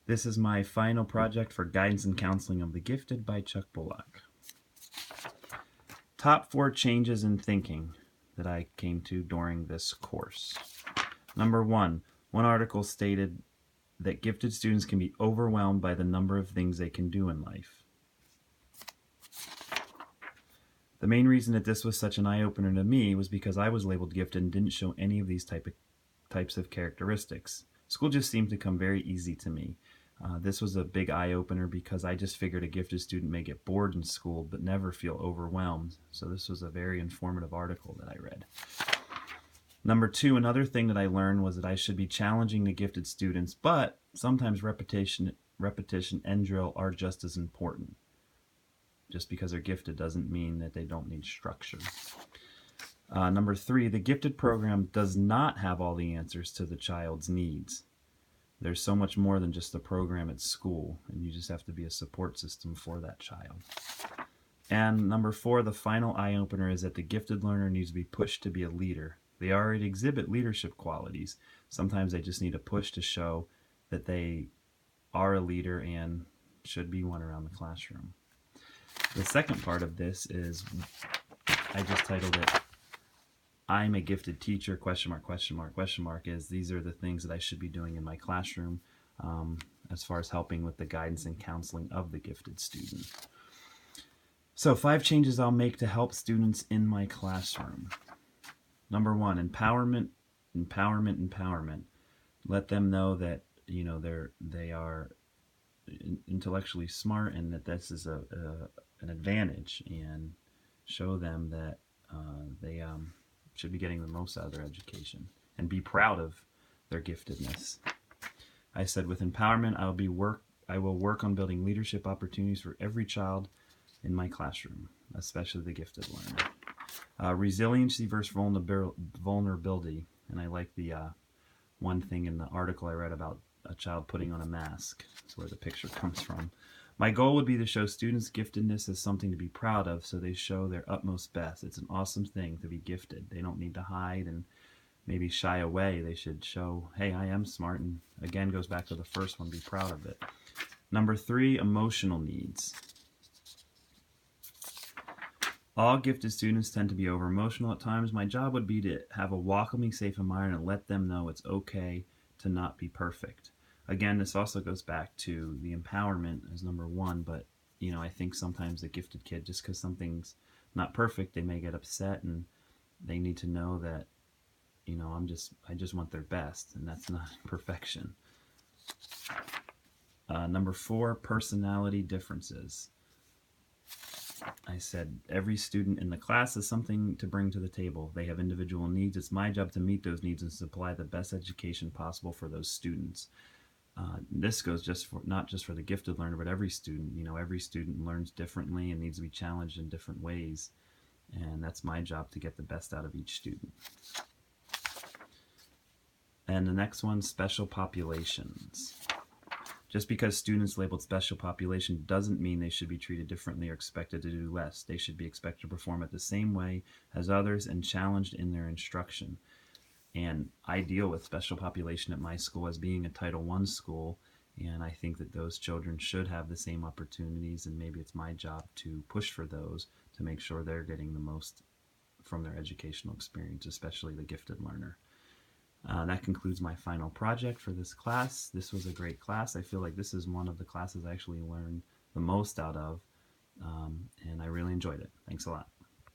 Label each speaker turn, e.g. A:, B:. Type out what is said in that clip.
A: This is my final project for Guidance and Counseling of the Gifted by Chuck Bullock. Top 4 changes in thinking that I came to during this course. Number 1, one article stated that gifted students can be overwhelmed by the number of things they can do in life. The main reason that this was such an eye-opener to me was because I was labeled gifted and didn't show any of these types of characteristics. School just seemed to come very easy to me. This was a big eye-opener because I just figured a gifted student may get bored in school but never feel overwhelmed. So this was a very informative article that I read. Number 2, another thing that I learned was that I should be challenging the gifted students, but sometimes repetition and drill are just as important. Just because they're gifted doesn't mean that they don't need structure. Number 3, the gifted program does not have all the answers to the child's needs. There's so much more than just the program at school, and you just have to be a support system for that child. And number 4, the final eye-opener is that the gifted learner needs to be pushed to be a leader. They already exhibit leadership qualities. Sometimes they just need a push to show that they are a leader and should be one around the classroom. The second part of this is, I just titled it, I'm a gifted teacher, question mark, question mark, question mark, is these are the things that I should be doing in my classroom as far as helping with the guidance and counseling of the gifted student. So 5 changes I'll make to help students in my classroom. Number 1, empowerment, empowerment, empowerment. Let them know that they are intellectually smart and that this is an advantage, and show them that they should be getting the most out of their education and be proud of their giftedness. I said with empowerment, I will work on building leadership opportunities for every child in my classroom, especially the gifted learner. Resiliency versus vulnerability, and I like the one thing in the article I read about a child putting on a mask. That's where the picture comes from. My goal would be to show students giftedness as something to be proud of, so they show their utmost best. It's an awesome thing to be gifted. They don't need to hide and maybe shy away. They should show, hey, I am smart, and again, goes back to the first one, be proud of it. Number 3, emotional needs. All gifted students tend to be over emotional at times. My job would be to have a welcoming, safe environment and let them know it's okay to not be perfect. Again, this also goes back to the empowerment as number 1, but I think sometimes the gifted kid, just because something's not perfect, they may get upset, and they need to know that I just want their best, and that's not perfection. Number 4, personality differences. I said every student in the class has something to bring to the table. They have individual needs. It's my job to meet those needs and supply the best education possible for those students. This goes not just for the gifted learner, but every student. Every student learns differently and needs to be challenged in different ways, and that's my job to get the best out of each student. And the next one, special populations. Just because students labeled special population doesn't mean they should be treated differently or expected to do less. They should be expected to perform it the same way as others and challenged in their instruction. And I deal with special population at my school as being a Title I school, and I think that those children should have the same opportunities, and maybe it's my job to push for those to make sure they're getting the most from their educational experience, especially the gifted learner. That concludes my final project for this class. This was a great class. I feel like this is one of the classes I actually learned the most out of, and I really enjoyed it. Thanks a lot.